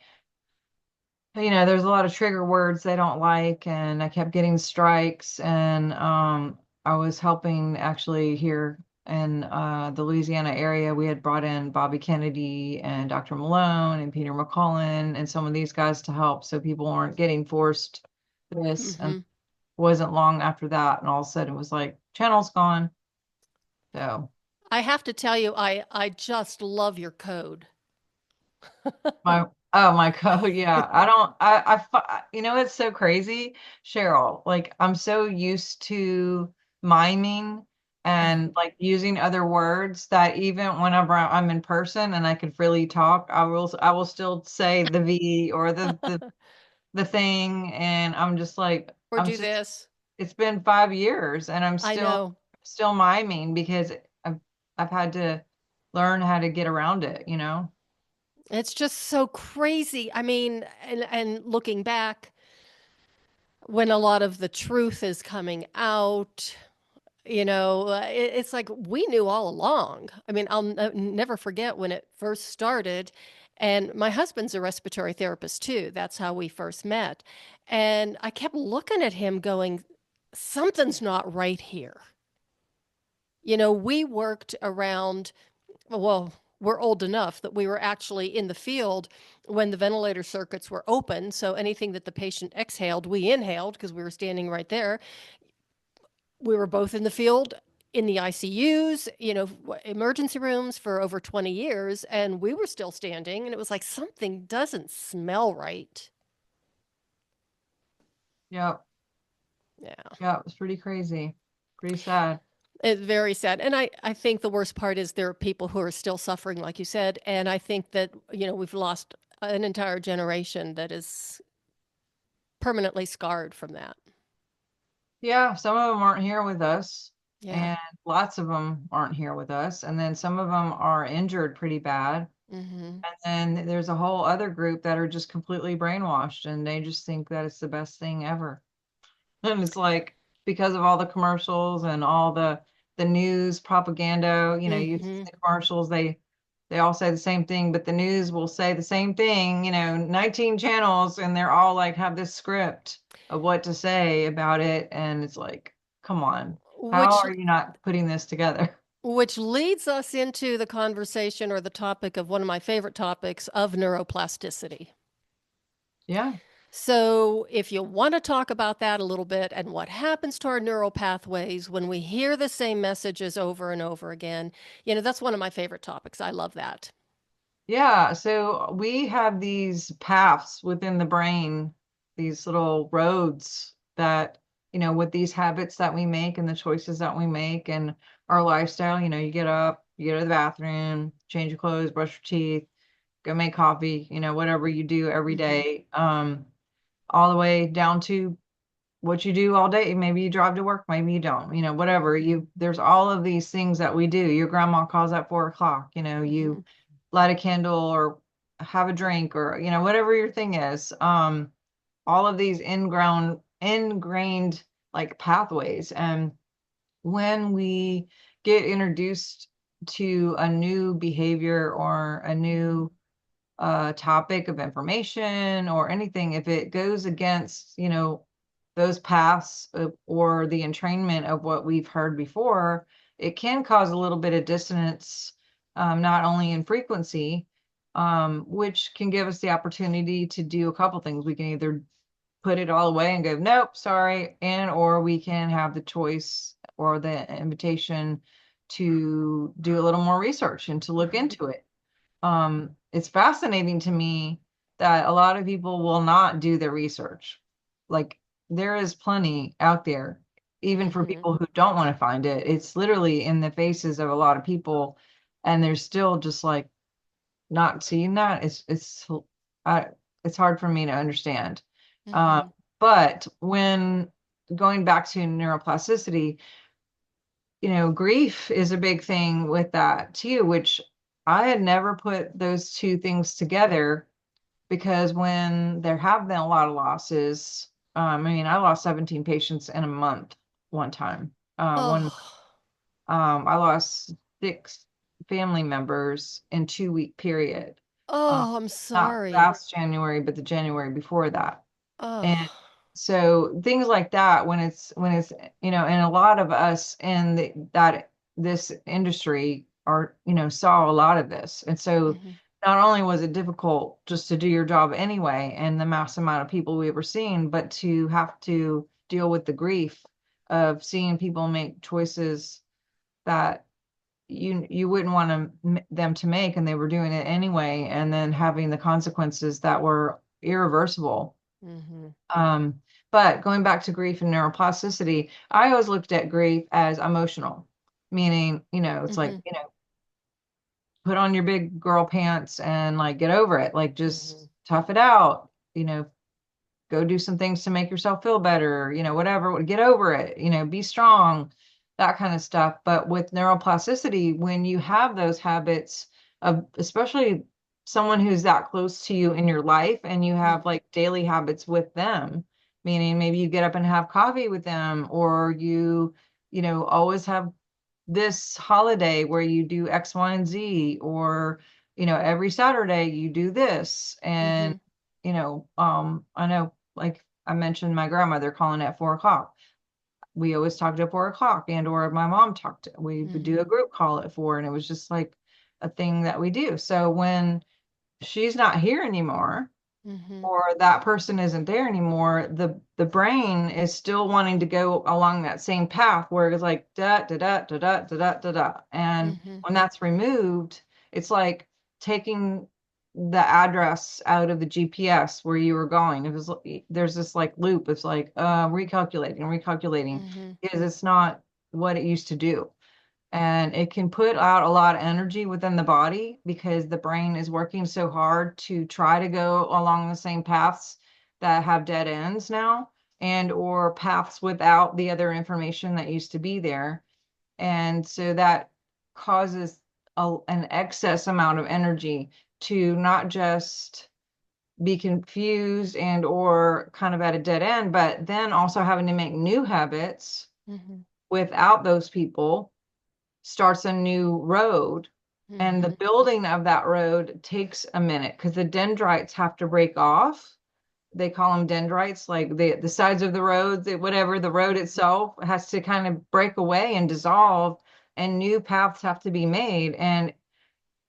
there's a lot of trigger words they don't like, and I kept getting strikes. And I was helping actually here in the Louisiana area. We had brought in Bobby Kennedy and Dr. Malone and Peter McCullen and some of these guys to help so people weren't getting forced this. And Hmm. wasn't long after that, and all of a sudden it was like channel's gone. So I have to tell you, I just love your code. my my code, yeah. I don't it's so crazy, Cheryl. Like I'm so used to miming and like using other words that even whenever I'm in person and I can freely talk, I will still say the V or the thing, and I'm just like Or I'm do just this. it's been 5 years and I'm I still know. still miming because I've I've had to learn how to get around it. It's just so crazy. I mean, and looking back, when a lot of the truth is coming out, it's like we knew all along. I mean, never forget when it first started. And my husband's a respiratory therapist too. That's how we first met. And I kept looking at him going, something's not right here. We worked around, well, we're old enough that we were actually in the field when the ventilator circuits were open. So anything that the patient exhaled, we inhaled because we were standing right there. We were both in the field in the ICUs, emergency rooms for over 20 years, and we were still standing. And it was like something doesn't smell right. Yep. Yeah. Yeah, it was pretty crazy. Pretty sad. It's very sad. And I think the worst part is there are people who are still suffering, like you said. And I think that, we've lost an entire generation that is permanently scarred from that. Yeah, some of them aren't here with us, Yeah. and lots of them aren't here with us. And then some of them are injured pretty bad. Hmm. And then there's a whole other group that are just completely brainwashed and they just think that it's the best thing ever. And it's like because of all the commercials and all the news propaganda, you see Hmm. the commercials, they all say the same thing, but the news will say the same thing, 19 channels, and they're all like have this script of what to say about it. And it's like, come on, how Which are you not putting this together? which leads us into the conversation or the topic of one of my favorite topics of neuroplasticity. Yeah. So, if you want to talk about that a little bit and what happens to our neural pathways when we hear the same messages over and over again, that's one of my favorite topics. I love that. Yeah, so we have these paths within the brain, these little roads that, with these habits that we make and the choices that we make and our lifestyle, you get up, you go to the bathroom, change your clothes, brush your teeth, go make coffee, whatever you do every Hmm. day, all the way down to what you do all day. Maybe you drive to work, maybe you don't, whatever there's all of these things that we do. Your grandma calls at 4 o'clock, Hmm. you light a candle or have a drink or whatever your thing is. All of these ingrained like pathways, and when we get introduced to a new behavior or a new topic of information or anything, if it goes against those paths or the entrainment of what we've heard before, it can cause a little bit of dissonance, not only in frequency, which can give us the opportunity to do a couple things. We can either put it all away and go, nope, sorry, and or we can have the choice or the invitation to do a little more research and to look into it. It's fascinating to me that a lot of people will not do the research. Like there is plenty out there, even for people who don't want to find it. It's literally in the faces of a lot of people, and they're still just like not seeing that. It's hard for me to understand. But when going back to neuroplasticity, grief is a big thing with that too, which I had never put those two things together, because when there have been a lot of losses, I lost 17 patients in a month one time. I lost 6 family members in 2-week period. I'm Not sorry. last January, but the January before that. And Oh. so things like that, when it's and a lot of us in that this industry are saw a lot of this, and so not only was it difficult just to do your job anyway and the mass amount of people we were seeing, but to have to deal with the grief of seeing people make choices that you wouldn't want them to make, and they were doing it anyway, and then having the consequences that were irreversible. But going back to grief and neuroplasticity, I always looked at grief as emotional, meaning, it's like, put on your big girl pants and like get over it, like just tough it out, go do some things to make yourself feel better, whatever, get over it, be strong, that kind of stuff. But with neuroplasticity, when you have those habits of, especially someone who's that close to you in your life, and you have like daily habits with them, meaning maybe you get up and have coffee with them, or always have this holiday where you do X, Y, and Z, or, every Saturday you do this. And, I know, like I mentioned, my grandmother calling at 4 o'clock. We always talked at 4 o'clock, and or my mom talked, we would do a group call at 4, and it was just like a thing that we do. So when she's not here anymore, or that person isn't there anymore, the brain is still wanting to go along that same path where it's like da da da da da da da da da. And when that's removed, it's like taking the address out of the GPS where you were going. It was, there's this like loop. It's like recalculating, because it's not what it used to do. And it can put out a lot of energy within the body, because the brain is working so hard to try to go along the same paths that have dead ends now, and or paths without the other information that used to be there. And so that causes an excess amount of energy to not just be confused and or kind of at a dead end, but then also having to make new habits without those people, starts a new road. And the building of that road takes a minute, because the dendrites have to break off. They call them dendrites, like the sides of the roads, whatever, the road itself has to kind of break away and dissolve, and new paths have to be made. And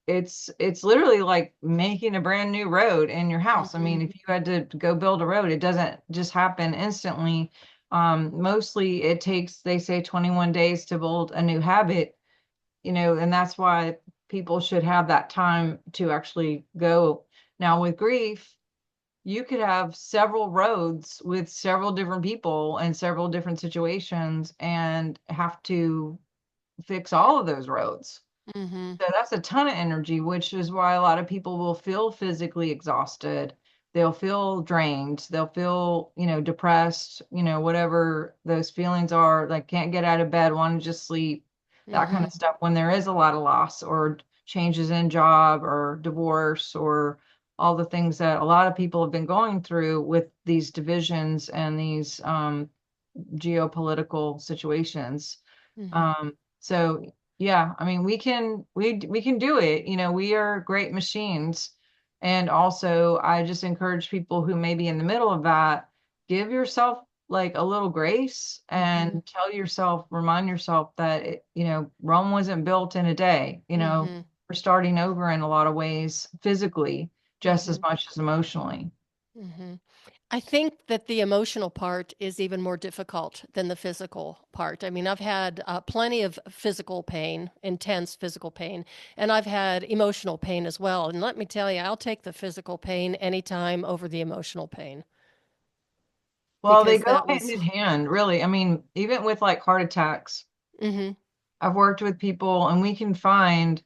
it's literally like making a brand new road in your house. I mean, if you had to go build a road, it doesn't just happen instantly. Mostly it takes, they say, 21 days to build a new habit, and that's why people should have that time to actually go. Now, with grief, you could have several roads with several different people and several different situations, and have to fix all of those roads. So that's a ton of energy, which is why a lot of people will feel physically exhausted. They'll feel drained. They'll feel, depressed, whatever those feelings are, like can't get out of bed, want to just sleep, that kind of stuff, when there is a lot of loss or changes in job or divorce, or all the things that a lot of people have been going through with these divisions and these geopolitical situations. So yeah, I mean, we can do it. We are great machines. And also, I just encourage people who may be in the middle of that, give yourself like a little grace Mm-hmm. and tell yourself, remind yourself that Rome wasn't built in a day. Mm-hmm. We're starting over in a lot of ways, physically, just Mm-hmm. as much as emotionally. Mm-hmm. I think that the emotional part is even more difficult than the physical part. I mean, I've had plenty of physical pain, intense physical pain, and I've had emotional pain as well. And let me tell you, I'll take the physical pain anytime over the emotional pain Well, they because go that hand was. in hand, really. I mean, even with like heart attacks, Mm-hmm. I've worked with people and we can find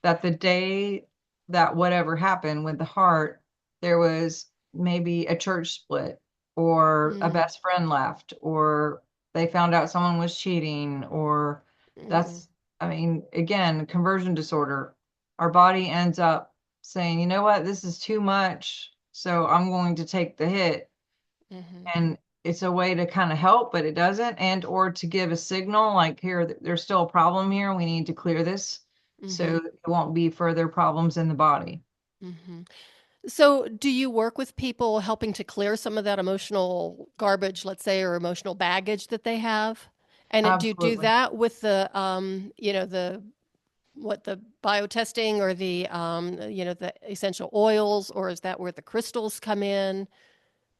that the day that whatever happened with the heart, there was maybe a church split or a Mm-hmm. best friend left or they found out someone was cheating or Mm-hmm. that's, I mean, again, conversion disorder. Our body ends up saying, you know what, this is too much, so I'm going to take the hit. Mm-hmm. And it's a way to kind of help, but it doesn't, and or to give a signal like, here, there's still a problem here, we need to clear this so Mm-hmm. it won't be further problems in the body. Mm-hmm. So, do you work with people helping to clear some of that emotional garbage, let's say, or emotional baggage that they have? And do you do Absolutely. that with the, the what the biotesting or the essential oils, or is that where the crystals come in?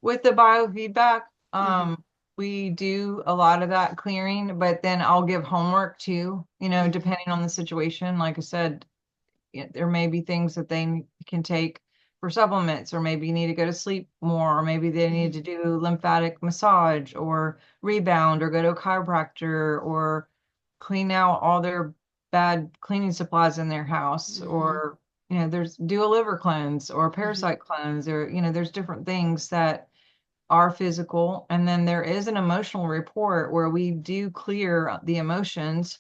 With the biofeedback, Mm-hmm. we do a lot of that clearing, but then I'll give homework too, Mm-hmm. depending on the situation. Like I said, there may be things that they can take for supplements, or maybe you need to go to sleep more, or maybe they Mm-hmm. need to do lymphatic massage or rebound or go to a chiropractor or clean out all their bad cleaning supplies in their house, Mm-hmm. or there's do a liver cleanse or a Mm-hmm. parasite cleanse, or there's different things that are physical. And then there is an emotional report where we do clear the emotions.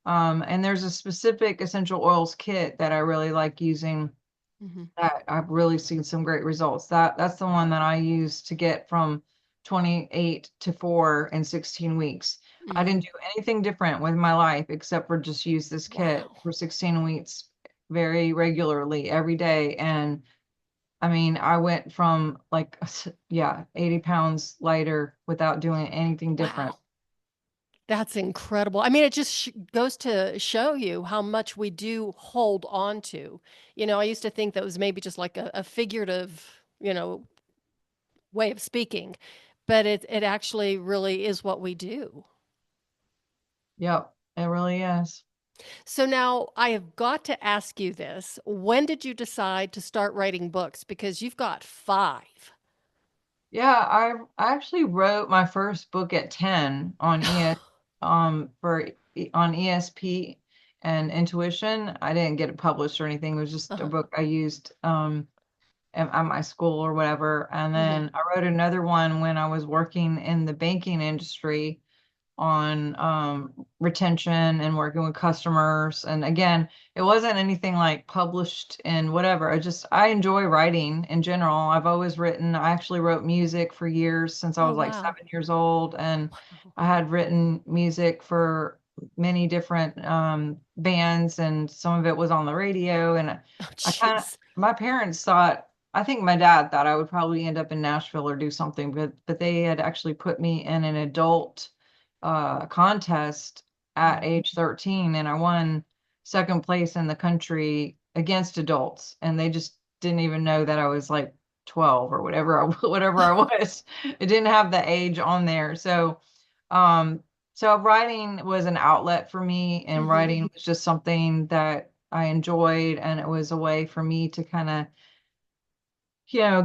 And there's a specific essential oils kit that I really like using, Mm-hmm. that I've really seen some great results. That's the one that I use to get from 28 to 4 in 16 weeks. I Mm-hmm. didn't do anything different with my life except for just use this kit Wow. for 16 weeks very regularly every day. And I mean, I went from like, yeah, 80 pounds lighter without doing anything different. Wow. That's incredible. I mean, it just goes to show you how much we do hold on to. I used to think that was maybe just like a figurative, way of speaking, but it actually really is what we do. Yep, it really is. So now I have got to ask you this. When did you decide to start writing books? Because you've got five. Yeah, I actually wrote my first book at 10 on on ESP and intuition. I didn't get it published or anything. It was just a Uh-huh. book I used at my school or whatever. And Hmm. then I wrote another one when I was working in the banking industry on retention and working with customers. And again, it wasn't anything like published in whatever. I enjoy writing in general. I've always written. I actually wrote music for years since I Oh, was like wow. 7 years old, and Wow. I had written music for many different bands, and some of it was on the radio. And Oh, I kind of, jeez. my parents thought. I think my dad thought I would probably end up in Nashville or do something, but they had actually put me in an adult contest at Mm-hmm. age 13, and I won second place in the country against adults, and they just didn't even know that I was like 12 or whatever whatever I was. It didn't have the age on there. Um so writing was an outlet for me, and Mm-hmm. writing was just something that I enjoyed, and it was a way for me to kind of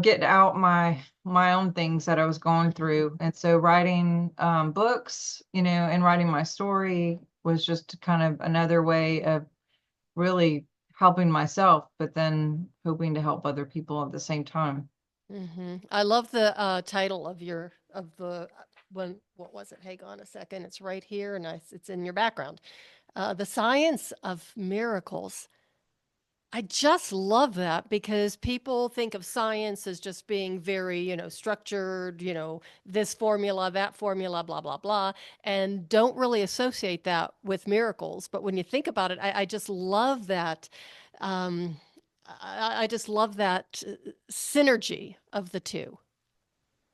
get out my own things that I was going through. And so writing books, and writing my story was just kind of another way of really helping myself, but then hoping to help other people at the same time. Mm-hmm. I love the title of the one. What was it? Hang on a second. It's right here, and it's in your background. The Science of Miracles. I just love that because people think of science as just being very, structured, this formula, that formula, blah, blah, blah, and don't really associate that with miracles. But when you think about it, I just love that. Um, I just love that synergy of the two.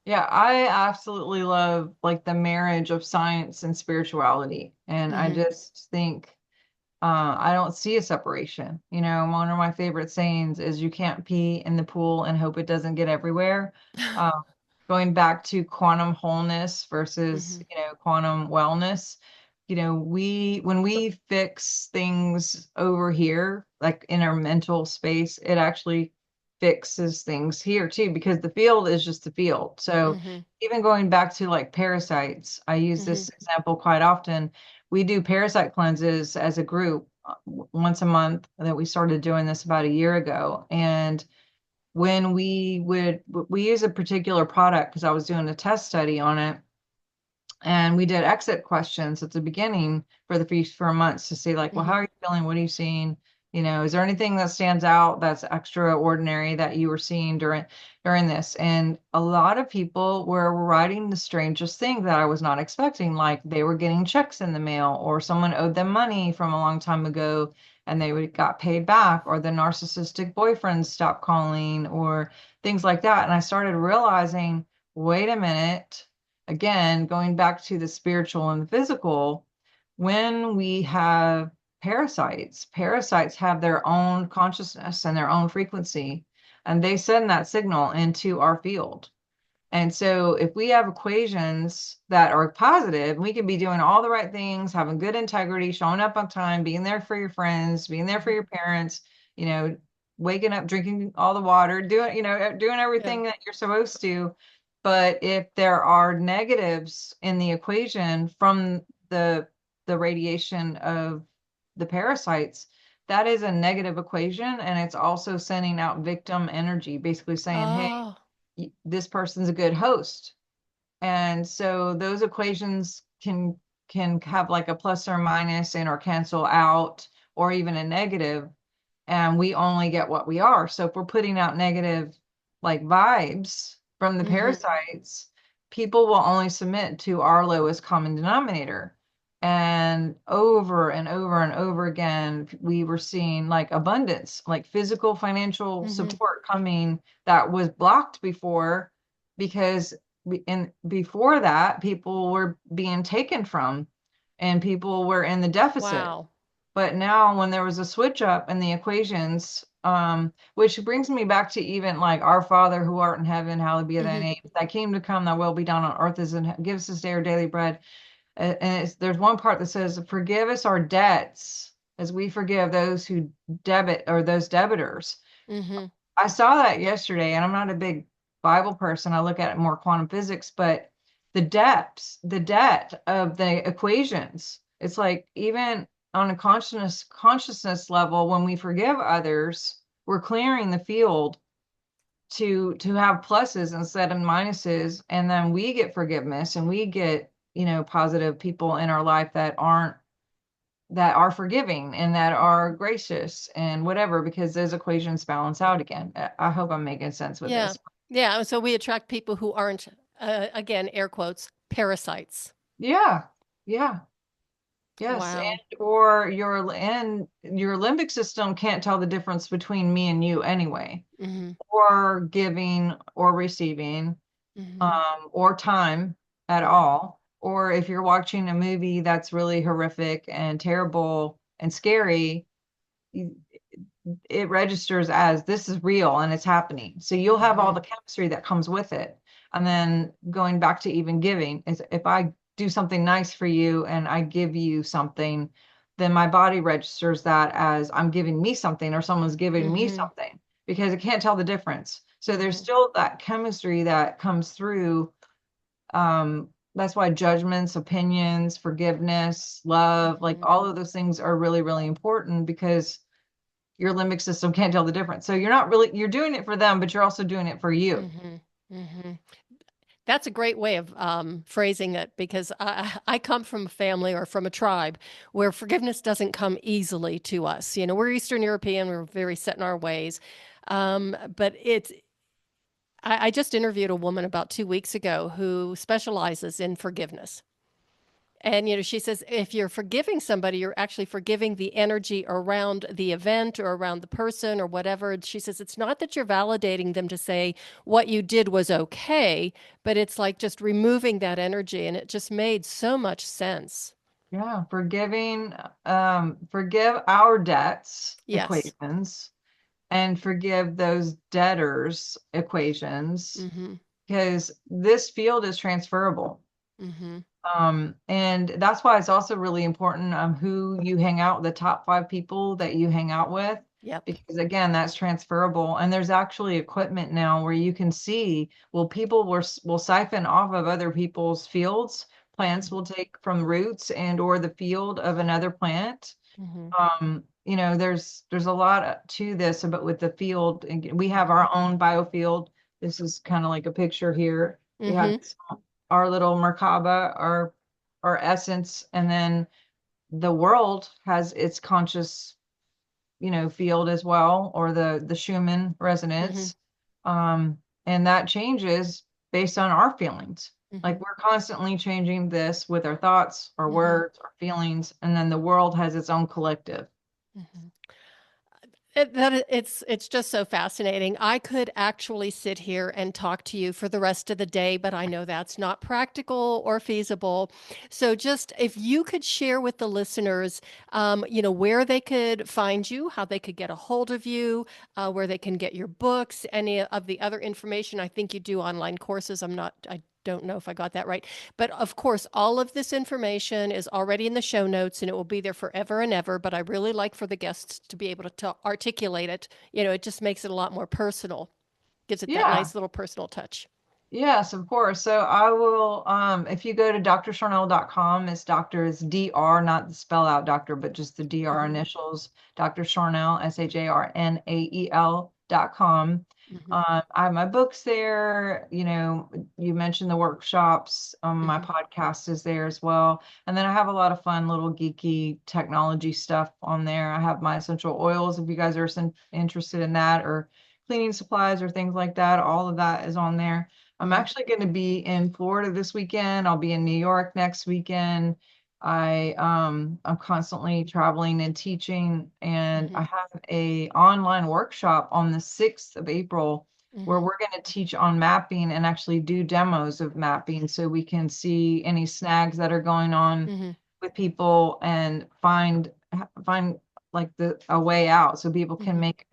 Yeah, I absolutely love like the marriage of science and spirituality. And I Mm-hmm. just think I don't see a separation. You know, one of my favorite sayings is you can't pee in the pool and hope it doesn't get everywhere. Um, Going back to quantum wholeness versus, Mm-hmm. quantum wellness, when we fix things over here, like in our mental space, it actually fixes things here too, because the field is just the field. So Mm-hmm. even going back to like parasites, I use Mm-hmm. this example quite often. We do parasite cleanses as a group once a month, that we started doing this about a year ago. And when we use a particular product because I was doing a test study on it, and we did exit questions at the beginning for the feast for months to see like, well, how Mm-hmm. are you feeling? What are you seeing? Is there anything that stands out that's extraordinary that you were seeing during this? And a lot of people were writing the strangest thing that I was not expecting, like they were getting checks in the mail, or someone owed them money from a long time ago and got paid back, or the narcissistic boyfriend stopped calling, or things like that. And I started realizing, wait a minute, again, going back to the spiritual and the physical, when we have parasites have their own consciousness and their own frequency, and they send that signal into our field. And so if we have equations that are positive, we could be doing all the right things, having good integrity, showing up on time, being there for your friends, being there for Mm-hmm. your parents, you know, waking up, drinking all the water, doing Yeah. everything that you're supposed to. But if there are negatives in the equation from the the radiation of the parasites, that is a negative equation, and it's also sending out victim energy, basically saying, hey, Oh. this person's a good host. And so those equations can have like a plus or minus and or cancel out, or even a negative, and we only get what we are. So if we're putting out negative like vibes from the Mm-hmm. parasites, people will only submit to our lowest common denominator. And over and over and over again, we were seeing like abundance, like physical, financial Mm-hmm. support coming that was blocked before, because before that, people were being taken from, and people were in the deficit. Wow. But now, when there was a switch up in the equations, which brings me back to even like our Father who art in heaven, hallowed be thy Mm-hmm. name. Thy kingdom come, thy will be done on earth as in give us this day our daily bread. And there's one part that says, forgive us our debts as we forgive those who debit, or those debitors. Mm-hmm. I saw that yesterday, and I'm not a big Bible person. I look at it more quantum physics, but the debt of the equations, it's like even on a consciousness level, when we forgive others, we're clearing the field to have pluses instead of minuses, and then we get forgiveness, and we get, positive people in our life that are forgiving and that are gracious and whatever, because those equations balance out again. I hope I'm making sense with Yeah. this. Yeah. So we attract people who aren't, again, air quotes, parasites. Yeah. Yeah. Yes. Wow. And your limbic system can't tell the difference between me and you anyway, Mm-hmm. or giving or receiving, Mm-hmm. or time at all. Or if you're watching a movie that's really horrific and terrible and scary, it registers as this is real and it's happening. So you'll have all Mm-hmm. the chemistry that comes with it. And then going back to even giving, is if I do something nice for you and I give you something, then my body registers that as I'm giving me something, or someone's giving me Mm-hmm. something, because it can't tell the difference. So there's Mm-hmm. still that chemistry that comes through. That's why judgments, opinions, forgiveness, love, like Mm-hmm. all of those things are really, really important, because your limbic system can't tell the difference. So you're doing it for them, but you're also doing it for you. Mm-hmm. Mm-hmm. That's a great way of phrasing it, because I come from a family or from a tribe where forgiveness doesn't come easily to us. You know, we're Eastern European, we're very set in our ways. But I just interviewed a woman about 2 weeks ago who specializes in forgiveness. And, she says if you're forgiving somebody, you're actually forgiving the energy around the event or around the person or whatever. And she says it's not that you're validating them to say what you did was okay, but it's like just removing that energy. And it just made so much sense. Yeah, forgive our debts Yes. equations and forgive those debtors equations Mm-hmm. because this field is transferable. Mm-hmm. And that's why it's also really important who you hang out, the top 5 people that you hang out with, Yep. because again, that's transferable. And there's actually equipment now where you can see, well, people will siphon off of other people's fields. Plants will take from roots and or the field of another plant. Mm-hmm. There's a lot to this, but with the field, and we have our own biofield. This is kind of like a picture here. We have Mm-hmm. our little Merkaba, our essence, and then the world has its conscious, field as well, or the Schumann Mm-hmm. resonance. And that changes based on our feelings. Mm-hmm. Like we're constantly changing this with our thoughts, our Mm-hmm. words, our feelings, and then the world has its own collective. Mm-hmm. It's just so fascinating. I could actually sit here and talk to you for the rest of the day, but I know that's not practical or feasible. So, just if you could share with the listeners, where they could find you, how they could get a hold of you, where they can get your books, any of the other information. I think you do online courses. I don't know if I got that right. But of course, all of this information is already in the show notes and it will be there forever and ever. But I really like for the guests to be able to articulate it. It just makes it a lot more personal, gives it that Yeah. nice little personal touch. Yes, of course. So I will, if you go to drsharnael.com, it's doctor is DR, not the spell out doctor, but just the DR Mm-hmm. initials, Dr. Sharnael, SHARNAEL.com. Mm-hmm. I have my books there. You mentioned the workshops. My Mm-hmm. podcast is there as well. And then I have a lot of fun little geeky technology stuff on there. I have my essential oils if you guys are interested in that, or cleaning supplies or things like that. All of that is on there. I'm Mm-hmm. actually going to be in Florida this weekend. I'll be in New York next weekend. I'm constantly traveling and teaching, and Mm-hmm. I have a online workshop on the 6th of April where Mm-hmm. we're going to teach on mapping and actually do demos of mapping so we can see any snags that are going on Mm-hmm. with people and find like a way out so people can Mm-hmm. make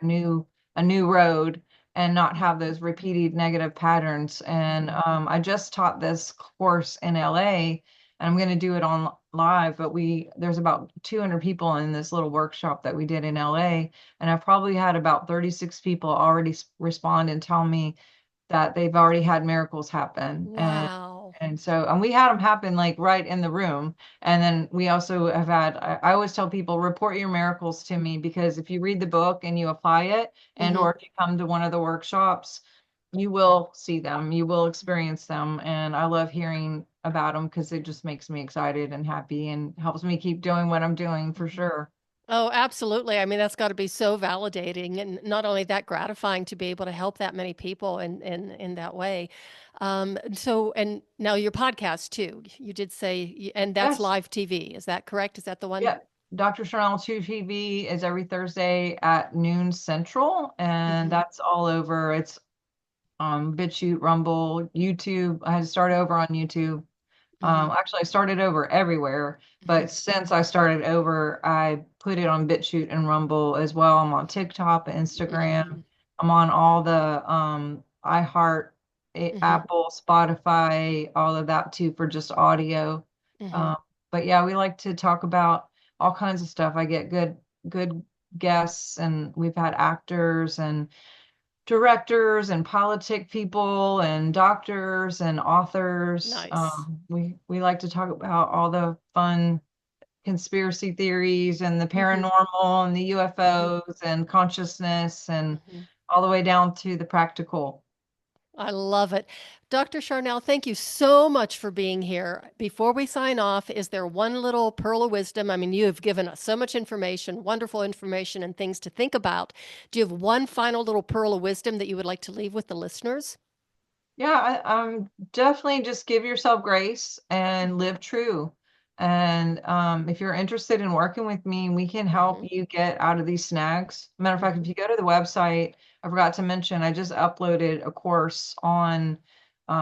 a new road and not have those repeated negative patterns. And Mm-hmm. I just taught this course in LA, and I'm going to do it on live, but there's about 200 people in this little workshop that we did in LA, and I've probably had about 36 people already respond and tell me that they've already had miracles happen. and Wow. and so and we had them happen like right in the room. And then we also have had, I always tell people, report your miracles to me, because if you read the book and you apply it, and Mm-hmm. or if you come to one of the workshops, you will see them, you will experience them. And I love hearing about them because it just makes me excited and happy and helps me keep doing what I'm doing for Mm-hmm. sure. Oh, absolutely. I mean, that's got to be so validating and not only that gratifying to be able to help that many people in that way. And now your podcast too, you did say, and that's Yes. live TV. Is that correct? Is that the one? Yeah. Dr. Sharnael 2 TV is every Thursday at noon Central, and Mm-hmm. that's all over. It's BitChute, Rumble, YouTube. I had to start over on YouTube. Mm-hmm. Actually, I started over everywhere, Mm-hmm. but since I started over, I put it on BitChute and Rumble as well. I'm on TikTok, Instagram. Mm-hmm. I'm on all the iHeart, Mm-hmm. Apple, Spotify, all of that too for just audio. Mm-hmm. Um, but yeah, we like to talk about all kinds of stuff. I get good guests, and we've had actors and directors and politic people and doctors and authors. Nice. We like to talk about all the fun conspiracy theories and the Mm-hmm. paranormal and the Mm-hmm. UFOs and consciousness, and Mm-hmm. all the way down to the practical. I love it. Dr. Charnel, thank you so much for being here. Before we sign off, is there one little pearl of wisdom? I mean, you have given us so much information, wonderful information, and things to think about. Do you have one final little pearl of wisdom that you would like to leave with the listeners? Yeah, definitely just give yourself grace and live true. And if you're interested in working with me, we can help Mm-hmm. you get out of these snags. Matter of fact, Mm-hmm. if you go to the website, I forgot to mention, I just uploaded a course on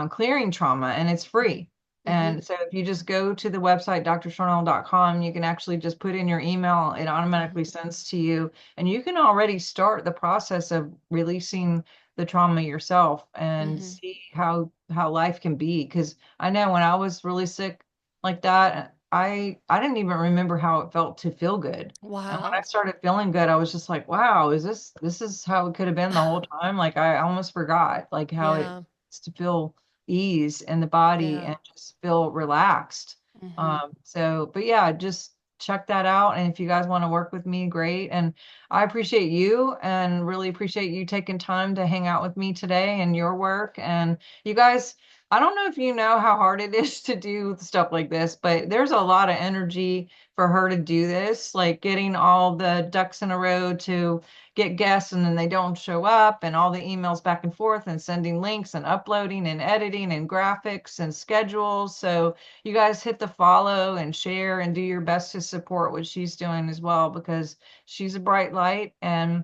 clearing trauma, and it's free. Mm-hmm. And so if you just go to the website, drsharnel.com, you can actually just put in your email, it automatically sends to you, and you can already start the process of releasing the trauma yourself and Mm-hmm. see how life can be. Because I know when I was really sick like that, I didn't even remember how it felt to feel good. And when I Wow. started feeling good, I was just like, wow, this is how it could have been the whole time? Like I almost forgot like how it Yeah. is to feel ease in the body Yeah. and just feel relaxed. Mm-hmm. So but yeah, just check that out. And if you guys want to work with me, great. And I appreciate you and really appreciate you taking time to hang out with me today and your work. And you guys, I don't know if you know how hard it is to do stuff like this, but there's a lot of energy for her to do this, like getting all the ducks in a row to get guests and then they don't show up, and all the emails back and forth and sending links and uploading and editing and graphics and schedules. So you guys hit the follow and share and do your best to support what she's doing as well, because she's a bright light and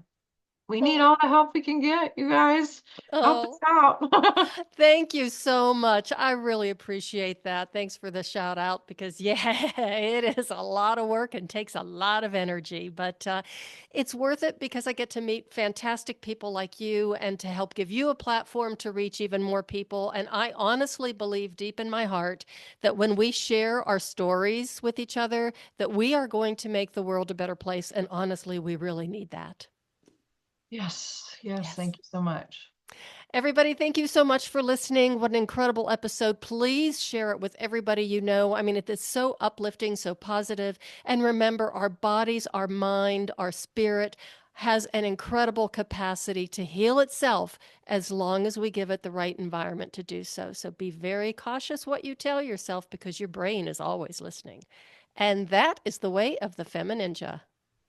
we need Oh. all the help we can get. You guys help us Oh. out. Thank you so much. I really appreciate that. Thanks for the shout out because, yeah, it is a lot of work and takes a lot of energy, but it's worth it because I get to meet fantastic people like you and to help give you a platform to reach even more people. And I honestly believe deep in my heart that when we share our stories with each other, that we are going to make the world a better place. And honestly, we really need that. Yes, yes, Yes. thank you so much. Everybody, thank you so much for listening. What an incredible episode. Please share it with everybody you know. I mean, it is so uplifting, so positive. And remember, our bodies, our mind, our spirit has an incredible capacity to heal itself as long as we give it the right environment to do so. So be very cautious what you tell yourself because your brain is always listening. And that is the way of the FemiNinja.